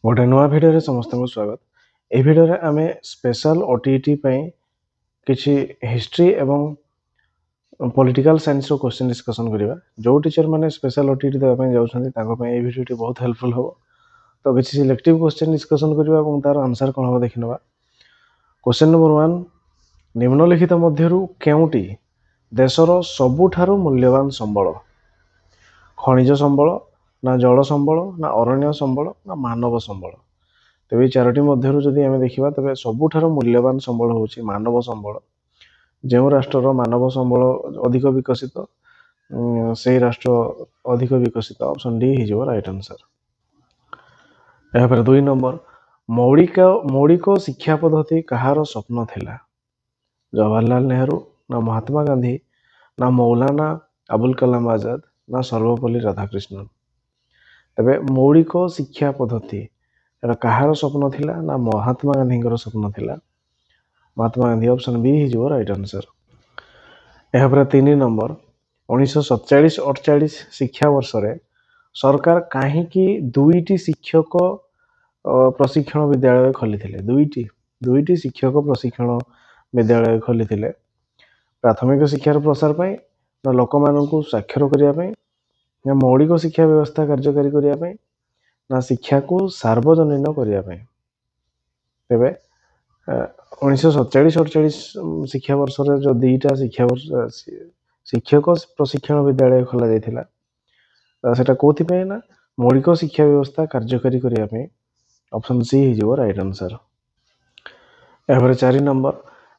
गोटे नुआ भिडियो समस्त को स्वागत। ए भिडियो आम स्पेशल ओटीटी किसी हिस्ट्री एवं पॉलिटिकल साइंस रो क्वेश्चन डिस्कशन करबा। जो टीचर माने स्पेशल ओटीटी देबा जाउछन्ती ताको पय ए भिडियो बहुत हेल्पफुल हो। तो किसी सिलेक्टिव क्वेश्चन डिस्कशन करबा और तार आंसर कोन हो देखिनबा। क्वेश्चन नंबर 1, निम्नलिखित मध्यरु केउटी देशर सबुठारु मूल्यवान संबल? खनिज संबल, ना जल संबल, ना अरण्य संबल, ना मानव संबल? तेज चारोटी मध्यरु जदि आम देखा तेज सबुठारु मूल्यवान संबल होची मानव संबल। जो राष्ट्र मानव संबल अधिक विकसित से राष्ट्र अधिक विकसित। ऑप्शन डी हो राइट आंसर। यहाँ 2 नंबर, मौलिक शिक्षा पद्धति कहार स्वप्न थिला? जवाहरलाल नेहरू, ना महात्मा गांधी, ना मौलाना अबुल कलाम आजाद, ना सर्वपल्ली राधाकृष्णन? तेबे मौलिक शिक्षा पद्धति कहार स्वप्न थिला? ना महात्मा गांधी स्वप्न थिला। महात्मा गांधी। ऑप्शन बी हो राइट आंसर। यहाँ 3 नंबर, 1947-48 शिक्षा वर्ष रे सरकार कहीं दुईटी शिक्षक प्रशिक्षण विद्यालय खोली थे? दुईटी शिक्षक प्रशिक्षण विद्यालय खोली थे। प्राथमिक शिक्षार प्रसार पाई, ना लोक मानू साक्षर करने, ना मौलिक शिक्षा व्यवस्था कार्यकारी करने, ना शिक्षा को सार्वजनीन करने? तेबे 1947-48 शिक्षा वर्ष रे जो दुईटा शिक्षक प्रशिक्षण विद्यालय खोला जाइथिला सेटा कोथि पे ना मौलिक शिक्षा व्यवस्था कार्यकारी करने? ऑप्शन सी हो राइट आंसर। यहाँ 4 नंबर,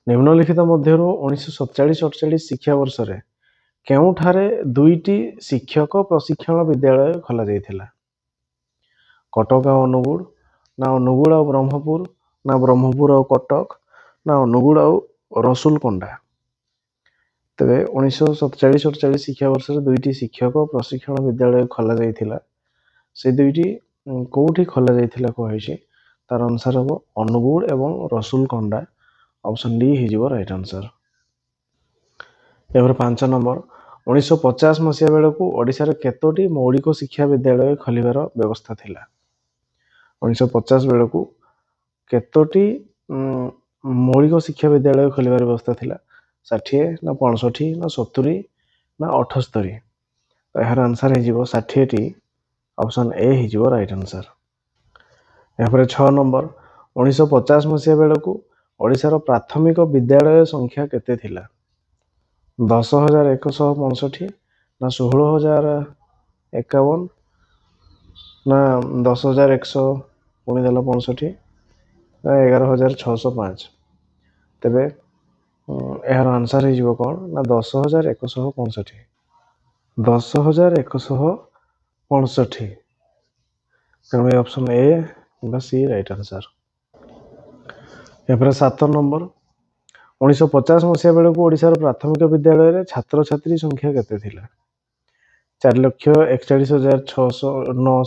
निम्नलिखित मध्यरु 1947-48 शिक्षा वर्ष रे केउठारे दुईटी शिक्षक प्रशिक्षण विद्यालय खोला जाइथिला? कटक और अनुगुड़, ना अनुगुड़ और ब्रह्मपुर, ना ब्रह्मपुर और कटक, ना अनुगुड़ और रसुलकोंडा? तेरे 1947-48 शिक्षा वर्ष रे दुईटी शिक्षक प्रशिक्षण विद्यालय खोला जाइथिला। से दुईटी कोठी खोला जाइथिला कहैछि? तार आंसर हो अनुगुड़ एवं रसुलकोंडा। ऑप्शन डी हो राइट आंसर। यहाँ 5 नंबर, 1950 मसीहा बेलू ओडिशा रे केतोटी मौलिक शिक्षा विद्यालय खोलिबार व्यवस्था थिला? 1950 बेलू केतोटी मौलिक शिक्षा विद्यालय खोलिबार व्यवस्था थिला? 60, ना 65, ना 70, ना 78? तो यार आंसर हो 60टी। ऑप्शन ए हो राइट आंसर। यहाँ 6 नंबर, 1950 मसीहा बेलू ओडिशार प्राथमिक विद्यालय संख्या केते थिला? 10,165, ना 16,051, ना 10,165, ना 11,605? तेबे यार आंसर हो कौन ना 10,165। 10,165। तेणु ऑप्शन ए सी राइट आंसर। यहाँ 7 नंबर, 1950 मसीहा बेलू ओडिशार प्राथमिक विद्यालय छात्र छात्री संख्या केते थिला? 4,41,967, ना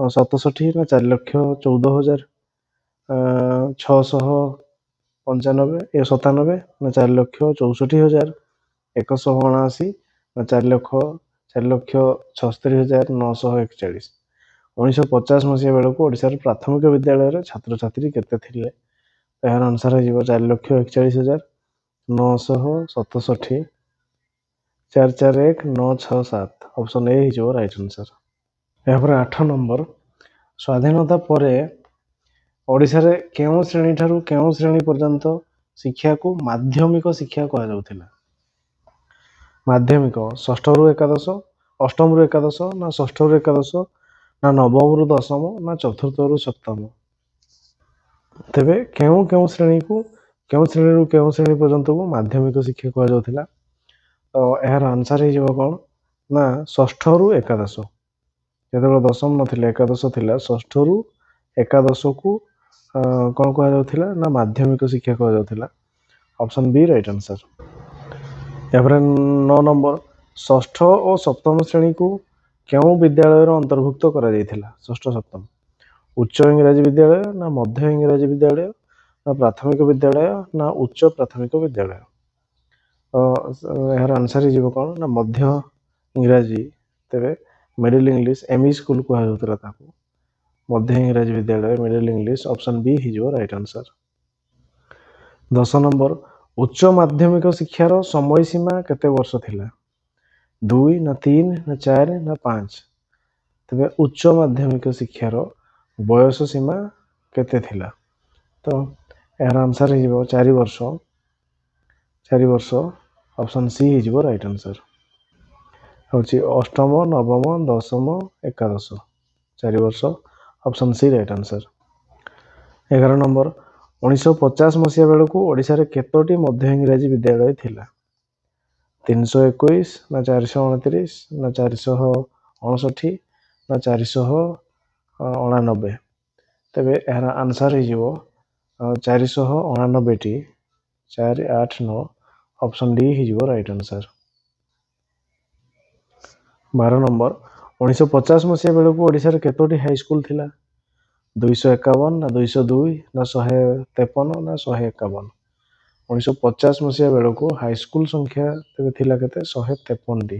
4,14,697, ना 4,64,179, ना 4,76,941? 1950 मसीहा बेलू ओडिशार प्राथमिक विद्यालय छात्र छात्री केते थिले? यार आंसर हो 4,41,967, 4,41,967। ऑप्शन ए हो राइट आंसर। यहाँ 8 नंबर, स्वाधीनता परे ओडिशा रे केउ श्रेणी ठारू केउ श्रेणी पर्यंत शिक्षा को माध्यमिक शिक्षा कहा जाउथिला? माध्यमिक 6 रु 11, 8 रु 11, ना 6 रु 11, ना 9 रु 10, ना 4 रु 7? तेबे केउ श्रेणी को केउ श्रेणी पर्यंत को माध्यमिक शिक्षा कहा जाउथिला? तो यार आंसर हो कौन ना 6 रु 11। जो दशम नथिला एकादश थिला, 6 रु 11 को कौन कहा जाउथिला ना माध्यमिक शिक्षा कहा जाउथिला? Option B right answer. यहाँ 9 नंबर, 6ठ और सप्तम श्रेणी को केउ विद्यालय अंतर्भुक्त करा जाइथिला? 6ठ 7म उच्च इंग्राजी विद्यालय, ना मध्य इंग्राजी विद्यालय, ना प्राथमिक विद्यालय, ना उच्च प्राथमिक विद्यालय? यार आंसर हो कौन ना मध्य इंग्राजी। तेरे मिडिल इंग्लिश एमई स्कूल कहा जाउथिला ताको। मध्य इंग्राजी विद्यालय मिडिल इंग्लिश ऑप्शन बी हिजो राइट आंसर। 10 नंबर उच्च माध्यमिक शिक्षार समय सीमा केते वर्ष थिला 2 ना 3 ना 4 ना 5 तबे उच्च माध्यमिक शिक्षार बयस सीमा केते थिला तो यार आंसर हिजो 4 वर्ष ऑप्शन सी हिजो राइट आंसर होची अष्टम नवम दशम एकादश 4 वर्ष option C right answer. 11 number 1950 मसीहा बेलू ओडिशा रे केतोटी मध्य इंग्राजी विद्यालय थिला 321 ना 429 ना 459 ना 499 तबे यार आंसर हिजो 499 टी 489 ऑप्शन डी हिजो राइट आंसर। 12 नंबर 1950 मसीहा बेलू ओडिशा रे केतोटी हाई स्कूल थिला 251 ना 202 ना 153 ना 151 1950 मसीहा बेलू हाई स्कूल संख्या तेबे थिला केते 153 टी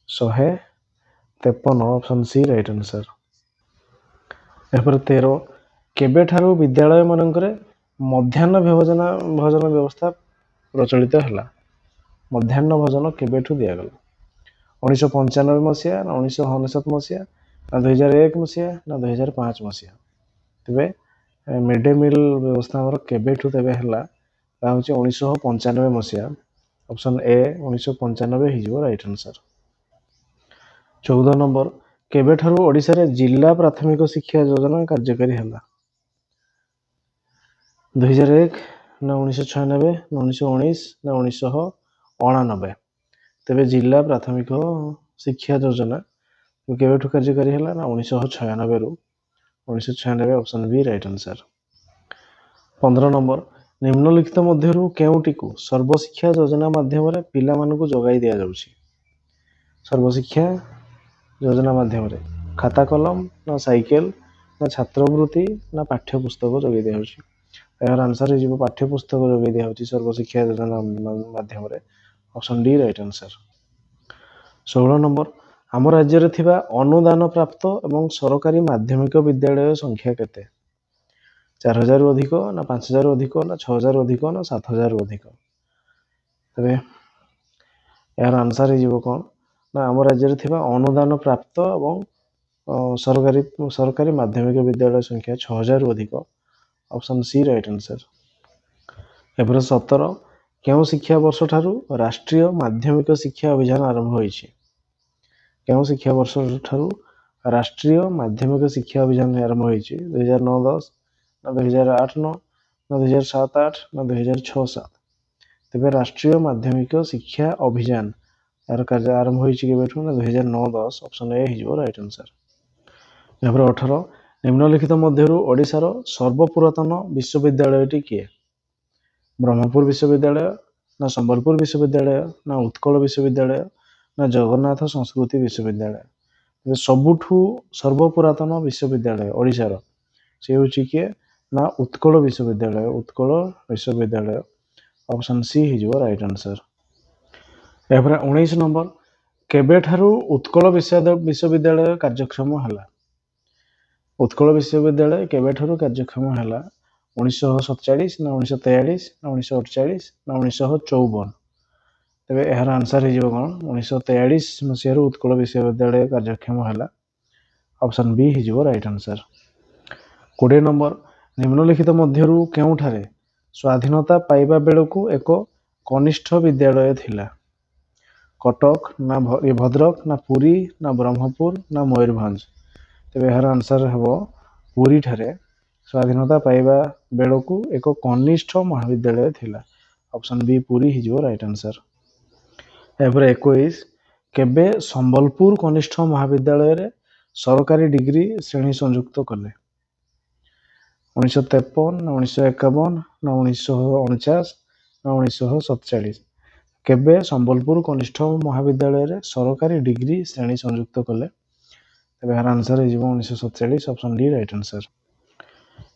153 ऑप्शन सी राइट आंसर। एपर 13 केबे ठारू विद्यालय मानकरे मध्याह्न भोजन व्यवस्था प्रचलित हला मध्याह्न भोजन केबेठू दिया गला 1995 मसीहा ना 1999 मसीहा ना 2001 मसीहा ना 2005 मसीहा तबे मिड डे मील व्यवस्था हमर केबेठू तबे हला ता होची 1995 मसीहा ऑप्शन ए 1995 हिजो राइट आंसर। 14 नंबर केबे ठारू ओडिसा रे जिला प्राथमिक शिक्षा योजना कार्यकारी हला 2001 ना 1996 ना 1919 ना 1989 तबे जिला प्राथमिक शिक्षा योजना केबेठू कार्यकारी हला ना 1996 रु 1996 option B right answer. 15 number निम्नलिखित मध्यरु केउटिकू सर्वशिक्षा योजना माध्यम रे पिला मानकू जोगाई दिया जाउछि सर्वशिक्षा योजना माध्यम रे खाता कलम ना साइकेल ना छात्रवृत्ति ना पाठ्य पुस्तक जोगाई दिया जाउछि यार आंसर हिजो पाठ्य पुस्तक जोगाई दिया जाउछि सर्वशिक्षा योजना माध्यम रे option D right answer. 16 number आम राज्य रे थिबा अनुदान प्राप्त एवं सरकारी माध्यमिक विद्यालय संख्या केते 4000 रु अधिक ना 5000 रु अधिक ना 6000 रु अधिक ना 7000 रु अधिक तबे यार आंसर हिजो कोन ना आम राज्य रे थिबा अनुदान प्राप्त एवं सरकारी माध्यमिक विद्यालय संख्या 6000 रु अधिक ऑप्शन सी राइट आंसर। एपर 17 केउ शिक्षा वर्ष ठारू राष्ट्रीय माध्यमिक शिक्षा अभियान आरंभ होईछि केउ शिक्षा वर्ष ठारू राष्ट्रीय माध्यमिक शिक्षा अभियान आरंभ होईछि 2009-10 ना 2008-9 ना 2007-8 ना 2006-7 तबे राष्ट्रीय माध्यमिक शिक्षा अभियान यार कार्य आरंभ होईछि केबेठू ना 2009-10 ऑप्शन ए हिजो राइट आंसर। एपर 18 निम्नलिखित मध्यरु ओडिसा रो सर्वपुरातन विश्वविद्यालयटी किए ब्रह्मपुर विश्वविद्यालय ना संबलपुर विश्वविद्यालय ना उत्कल विश्वविद्यालय ना जगन्नाथ संस्कृति विश्वविद्यालय सबुठू सर्वपुरातन विश्वविद्यालय ओडिसा रो से होची के ना उत्कल विश्वविद्यालय ऑप्शन सी हिजो राइट आंसर। एपर 19 नंबर केबे ठारू उत्कल विश्वविद्यालय कार्यक्षम हला उत्कल विश्वविद्यालय केबे ठारू कार्यक्षम हला 1947 ना 1943 ना 1948 ना 1954 तबे यार आंसर हिजो कोन 1943 मसिया उत्कल विश्वविद्यालय कार्यक्षम हला ऑप्शन बी हिजो राइट आंसर। 20 नंबर निम्नलिखित मध्यरु केउठारे स्वाधीनता पाइबा बेलकू एक कनिष्ठ विद्यालय थिला कटक ना भद्रक ना पुरी ना ब्रह्मपुर ना मयूरभंज तबे यार आंसर हेबो पुरी ठारे स्वाधीनता पाइबा बेलकू एक कनिष्ठ महाविद्यालय थिला ऑप्शन बी पुरी हिजो राइट आंसर। एपर 21 केबे संबलपुर कनिष्ठ महाविद्यालय रे सरकारी डिग्री श्रेणी संयुक्त कले 1953 ना 1951 ना 1949 ना 1947 केबे संबलपुर कनिष्ठ महाविद्यालय रे सरकारी डिग्री श्रेणी संयुक्त कले तबे यार आंसर हिजो 1947 ऑप्शन डी राइट आंसर।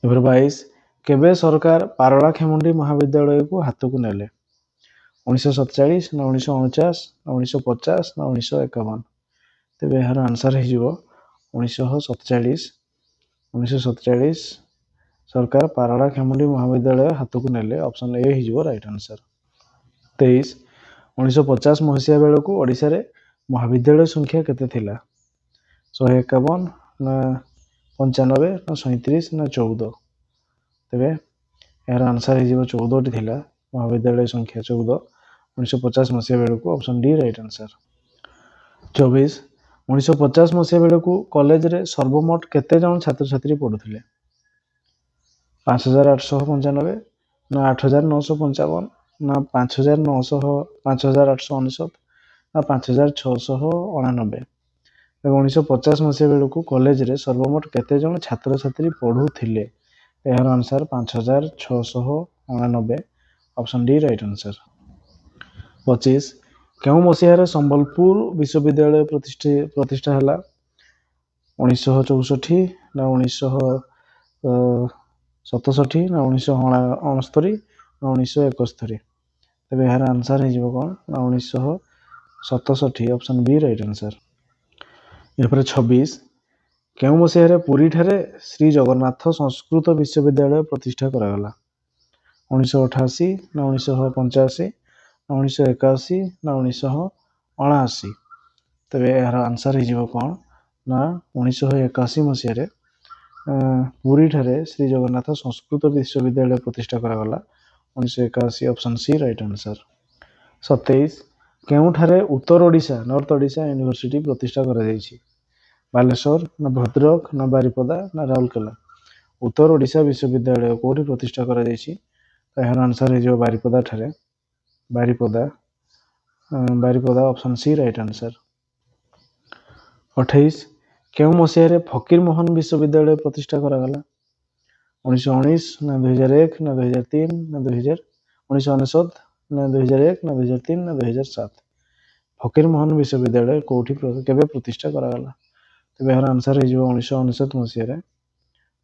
एपर 22 केबे सरकार पारला खेमुंडी महाविद्यालय को हाथ को नेले 1947 ना 1949 ना 1950 ना 1951 तबे यार आंसर हिजो 1947 1947 सरकार पारड़ा खेमुंडी महाविद्यालय हाथ को नेले ऑप्शन ए हो राइट आंसर। 23 1950 मसीहा बेलू ओडिशा रे महाविद्यालय संख्या केते थिला 151 ना 95 ना 37 ना 14 तेबे यार आंसर हो 14 टी थिला महाविद्यालय संख्या 14 1950 मसीहा बेलू ऑप्शन डी राइट आंसर। 24 1950 मसीहा बेलू कॉलेज रे सर्वमोट केते जन छात्र छात्री पढ़ुथिले 5895 ना 8955 ना 5899 ना 5699। 1950 मसीहा बेलू कॉलेज रे सर्वमोट केते जन छात्र छात्री पढ़ुथिले यार answer 5699 option D right answer. 25 केउ मसीहा संबलपुर विश्वविद्यालय प्रतिष्ठा है 1964 ना 1967 ना 1969 ना 1971 तेज यार आंसर हो कौन ना 1967 ऑप्शन बी राइट आंसर। यहाँ 26 केउ मसीह पुरी ठारे श्री जगन्नाथ संस्कृत विश्वविद्यालय प्रतिष्ठा करागला 1988 ना 1985 ना 1981 ना 1979 तेज यार आंसर हो कौन ना 1981 मसीह पुरी ठारे श्री जगन्नाथ संस्कृत विश्वविद्यालय प्रतिष्ठा करागला 1981 ऑप्शन सी राइट आंसर। 27 केउठारे उत्तर ओडिशा नॉर्थ ओडिशा यूनिवर्सिटी प्रतिष्ठा करा जायछि बालेश्वर ना भद्रक ना बारिपदा ना राउरकेला उत्तर ओडिशा विश्वविद्यालय कोठी प्रतिष्ठा करा जायछि तो यार आंसर हो बारिपदा ठारे Baripada option C right answer. 28 केउ मसीह फकीर मोहन विश्वविद्यालय प्रतिष्ठा करागला 1919 ना 2001 ना 2003 ना 2000 1999 ना 2001 ना 2003 ना 2007 फकीर मोहन विश्वविद्यालय कोठी केबे प्रतिष्ठा करागला तेज यार आंसर हो 1999 मसीह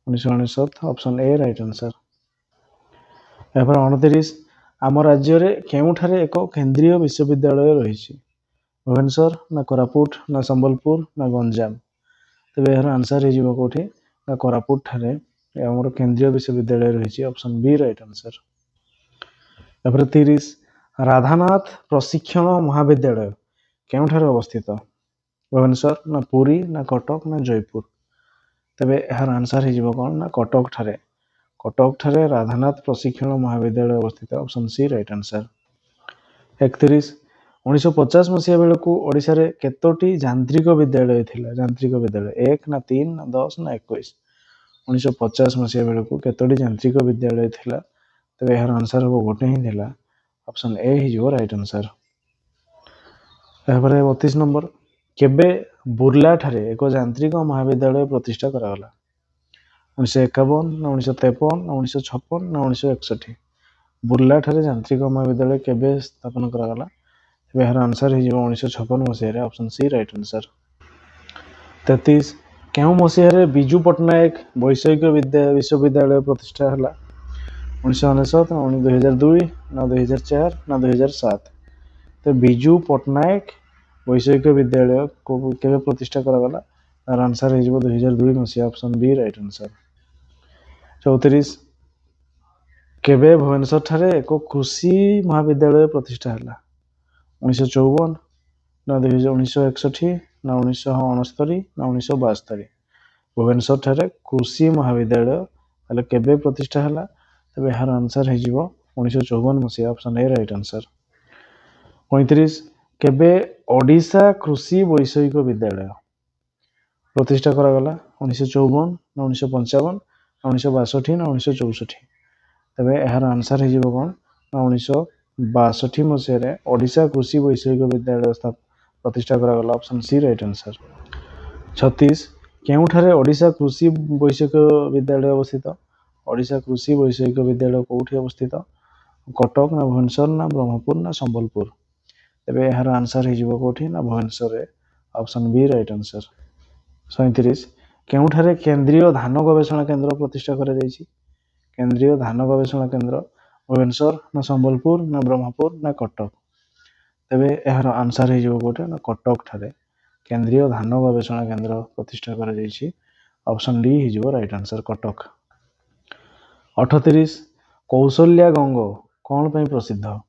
1999 ऑप्शन ए राइट आंसर। यहाँ 29 आम राज्य में केउठारे एक केंद्रीय विश्वविद्यालय रही भुवनेश्वर ना कोरापुट ना संबलपुर ना गंजाम तेज यार आंसर हो कौटी ना कोरापुट ठारे आमर केंद्रीय विश्वविद्यालय रही ऑप्शन बी राइट आंसर। यहाँ 30 राधानाथ प्रशिक्षण महाविद्यालय केउठारे अवस्थित भुवनेश्वर ना पुरी ना कटक ना जयपुर तेबे यार आंसर हो कौन ना कटक ठारे राधानाथ प्रशिक्षण महाविद्यालय अवस्थित ऑप्शन सी राइट आंसर। 31 1950 मसीहा बेलू ओडिशा रे केतोटी यांत्रिक विद्यालय थिला यांत्रिक विद्यालय 1 ना 3 ना 10 ना 21 1950 मसीहा बेलू केतोटी यांत्रिक विद्यालय थिला तेबे यार आंसर हो गोटे ही थिला ऑप्शन ए हो राइट आंसर। यहाँ 32 नंबर केबे बुर्ला ठारे एक यांत्रिक महाविद्यालय प्रतिष्ठा करागला 1951 ना 1953 ना 1956 ना 1961 बुर्ला ठारे यांत्रिक महाविद्यालय केबे स्थापन करागला यार आंसर हो 1956 मसीह ऑप्शन सी राइट आंसर। 33 केउ मसीह विजु पट्टनायक वैषयिक विश्वविद्यालय प्रतिष्ठा है 1999 ना 2002 ना 2004 ना 2007 तो विजु पट्टनायक वैषयिक विद्यालय को केबे प्रतिष्ठा करागला यार आंसर हो 2002 मसीहा ऑप्शन बी राइट आंसर। 34 केबे भुवनेश्वर ठारे एक कृषि महाविद्यालय प्रतिष्ठा है 1954 ना 1961 ना 1969 ना 1972 भुवनेश्वर ठारे कृषि महाविद्यालय केबे प्रतिष्ठा है तेज यार आंसर हो 1954 मसीहा ऑप्शन ए राइट आंसर। 35 केबे ओडिशा कृषि वैषयिक विद्यालय प्रतिष्ठा करागला 1954 ना 1955 ना 1962 ना 1964 तेज यार आंसर हो कौन ना 1962 मसीह ओडिशा कृषि वैषयिक विद्यालय प्रतिष्ठा करागला ऑप्शन सी राइट आंसर। 36 केउठारे ओडिशा कृषि वैषयिक विद्यालय अवस्थित ओडिशा कृषि वैषयिक विद्यालय कौटी अवस्थित कटक ना भुवनेश्वर ना ब्रह्मपुर ना संबलपुर तेज यार आंसर हो कौटी ना Bhubaneswar option B right answer. 37 केउठारे केंद्रीय धान गवेषणा केंद्र प्रतिष्ठा करा जायछि केंद्रीय धान गवेषणा केंद्र भुवनेश्वर ना संबलपुर ना ब्रह्मपुर ना कटक तेबे यार आंसर हो कौटे ना कटक ठारे केंद्रीय धान गवेषणा केंद्र प्रतिष्ठा करा जायछि ऑप्शन डी हो राइट आंसर कटक। 38 कौशल्या गंग कौन ପାଇଁ प्रसिद्ध?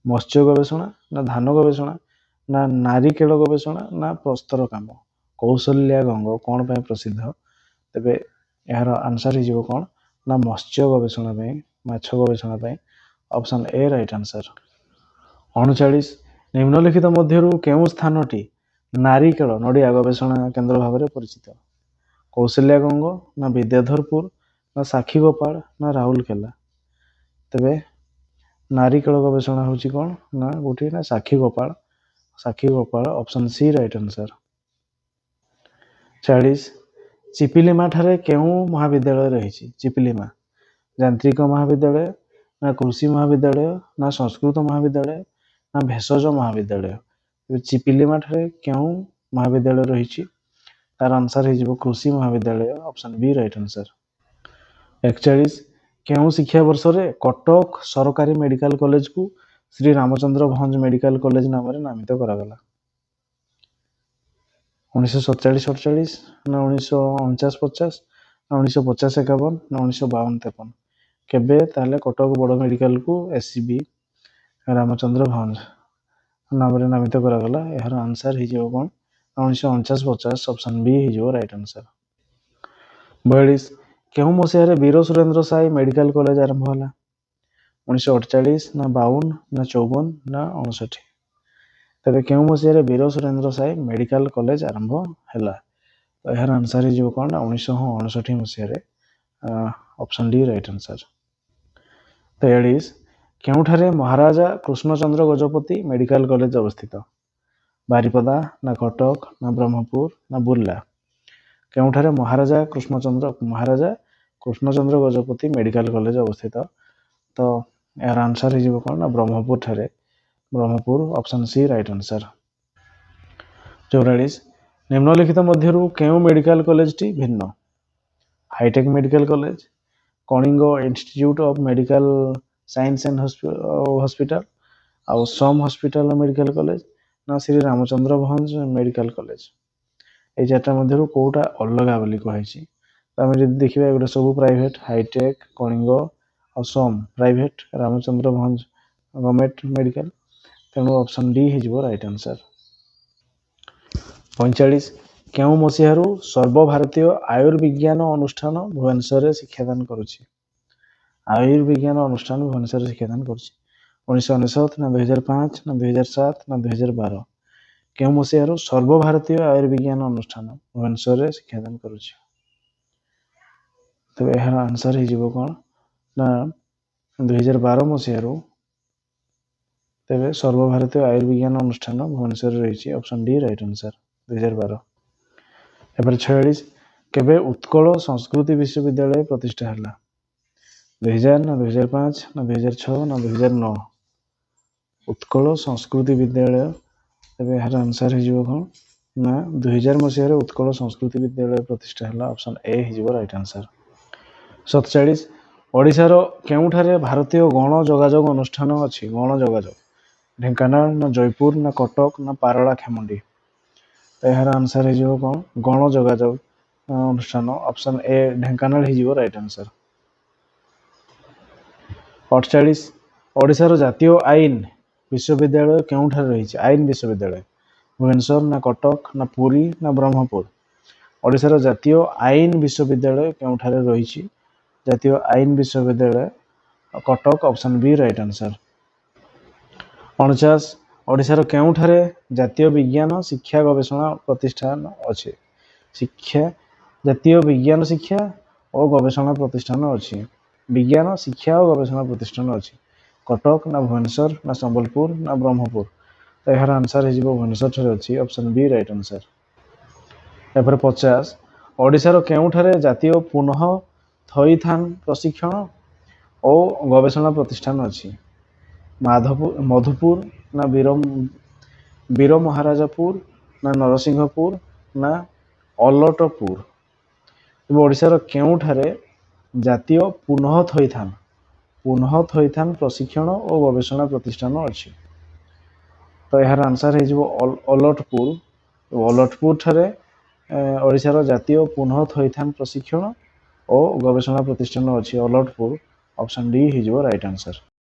मत्स्य गवेषणा ना धान गवेषणा ना नारिकेल गवेषणा ना प्रस्तर काम? कौशल्या गंग कौन ପାଇଁ प्रसिद्ध? तेबे यार आंसर हो कौन ना मत्स्य गवेषणा ପାଇଁ, माछ गवेषणा ପାଇଁ। Option A right answer. 39 निम्नलिखित मध्यरु केउं स्थानटी नारिकेल नडिया गवेषणा केन्द्र भाव में परिचित? कौशल्या गंग ना विद्याधरपुर ना साक्षीगोपाल ना राउरकेला? तेबे नारिकेल गवेषणा हूँ कौन ना गोटे ना साक्षीगोपाल, साक्षीगोपाल ऑप्शन सी राइट आंसर। 40 चिपिलिमा ठारे केउं महाविद्यालय रही? चिपिलिमा यांत्रिक महाविद्यालय ना कृषि महाविद्यालय ना संस्कृत महाविद्यालय ना भेषज महाविद्यालय? चिपिलिमा ठारे केउं महाविद्यालय रही? तार आंसर हो कृषि महाविद्यालय ऑप्शन बी राइट आंसर। 41 केउं शिक्षा वर्ष रे कटक सरकारी मेडिकल कॉलेज को श्री रामचंद्र भंज मेडिकल कॉलेज नाम रे नामित करागला? 1947-48 ना 1949-50 ना 1950-51 ना 1952-53? केबे ताले कटक बड़ मेडिकल को एससीबी रामचंद्र भंज नाम रे नामित करागला? यार आंसर हो कौन 1949-50 ऑप्शन बी हो राइट आंसर। 42 केउं मसीह वीर सुरेंद्र साई मेडिकल कॉलेज आरंभ होला? 1948 ना 52 ना 54 ना 59? तेरे केउं मसीह वीर सुरेंद्र साई मेडिकल कॉलेज आरंभ हैला? तो यार आंसर हो कौन 1959 मसीह ऑप्शन डी राइट आंसर। 43 केउठारे महाराजा कृष्णचंद्र गजपति मेडिकल कॉलेज अवस्थित? बारिपदा ना कटक ना ब्रह्मपुर ना बुर्ला? केउठारे महाराजा कृष्णचंद्र गजपति मेडिकल कॉलेज अवस्थित? तो यार आंसर हो कौन ना ब्रह्मपुर ठारे, Brahmapur option C right answer. 44 निम्नलिखित मध्यरु केउं मेडिकल कॉलेज टी भिन्न? Hi tech medical college, Kalinga institute of medical science and hospital आउ सम हॉस्पिटल मेडिकल कॉलेज ना श्री रामचंद्र भंज मेडिकल कॉलेज? ये चार्टा मध्यरु कोटा अलग बोली कही? तो आम जब देखा गोटे सब प्राइवेट हाईटेक कलिंग और some private Ramachandra Bhanj government medical, तेणु ऑप्शन डी हो राइट आंसर। 45 केउं मसीहारू सर्वभारतीय आयुर्विज्ञान अनुष्ठान भुवनेश्वर शिक्षादान करुछि? आयुर्विज्ञान अनुष्ठान भुवनेश्वर शिक्षादान करुछि? 1999 ना 2005 ना 2007 ना 2012? केउं मसीहारू सर्वभारतीय आयुर्विज्ञान अनुष्ठान भुवनेश्वर शिक्षादान करुछि? तो यार आंसर हो कौन ना 2012 मसीहारू तेरे सर्वभारतीय आयुर्विज्ञान अनुष्ठान भुवनेश्वर रही ऑप्शन डी राइट आंसर 2012। एपर 46 केबे उत्कल संस्कृति विश्वविद्यालय प्रतिष्ठा है? 2000 ना 2005 ना 2006 ना 2009? उत्कल संस्कृति विद्यालय तेरे यार आंसर हो कौन ना 2000 मसीह उत्कल संस्कृति विद्यालय प्रतिष्ठा है ऑप्शन ए हो राइट आंसर। 47 ओडिशार केउठारे भारतीय गण जोगाजोग अनुष्ठान अच्छी? गण जोगाजोग ढेंकानाल ना जयपुर ना कटक ना पारला खेमुंडी? तो यार आंसर हो कौन गण जोगाजोग अनुष्ठान ऑप्शन ए ढेंकानाल हो राइट आंसर। 48 ओडिशार जातीय आईन विश्वविद्यालय केउठारे रही? आईन विश्वविद्यालय भुवनेश्वर ना कटक ना पुरी ना ब्रह्मपुर? ओडिशार जातीय आईन विश्वविद्यालय केउठारे रही? जातीय आईन विश्वविद्यालय Cuttack option B right answer. 49 ओडिशार केउठारे जातीय विज्ञान शिक्षा गवेषणा प्रतिष्ठान अच्छे? शिक्षा जातीय विज्ञान शिक्षा और गवेषणा प्रतिष्ठान अच्छी? विज्ञान शिक्षा और गवेषणा प्रतिष्ठान अच्छी? कटक ना भुवनेश्वर ना संबलपुर ना ब्रह्मपुर? तो यार आंसर हो भुवनेश्वर ठारे अच्छी ऑप्शन बी राइट आंसर। एपर 50 ओडिशार केउठारे जातीय पुनः थईथान प्रशिक्षण और गवेषणा प्रतिष्ठान अच्छी? मधुपुर ना वीर महाराजापुर ना नरसिंहपुर ना अलटपुर? ओडिशार केउठारे जातीय पुनः थईथान प्रशिक्षण और गवेषणा प्रतिष्ठान अच्छी? तो यार आंसर हो अलटपुर। अलटपुर ठारे ଓଡ଼ିଶାର ଜାତୀୟ ପୁନଃ ଥଇଥାନ ପ୍ରଶିକ୍ଷଣ ଓ ଗବେଷଣା ପ୍ରତିଷ୍ଠାନ ଅଛି ଅଲଟପୁର। ଅପସନ୍ ଡି ହେଇଯିବ ରାଇଟ୍ ଆନ୍ସର୍।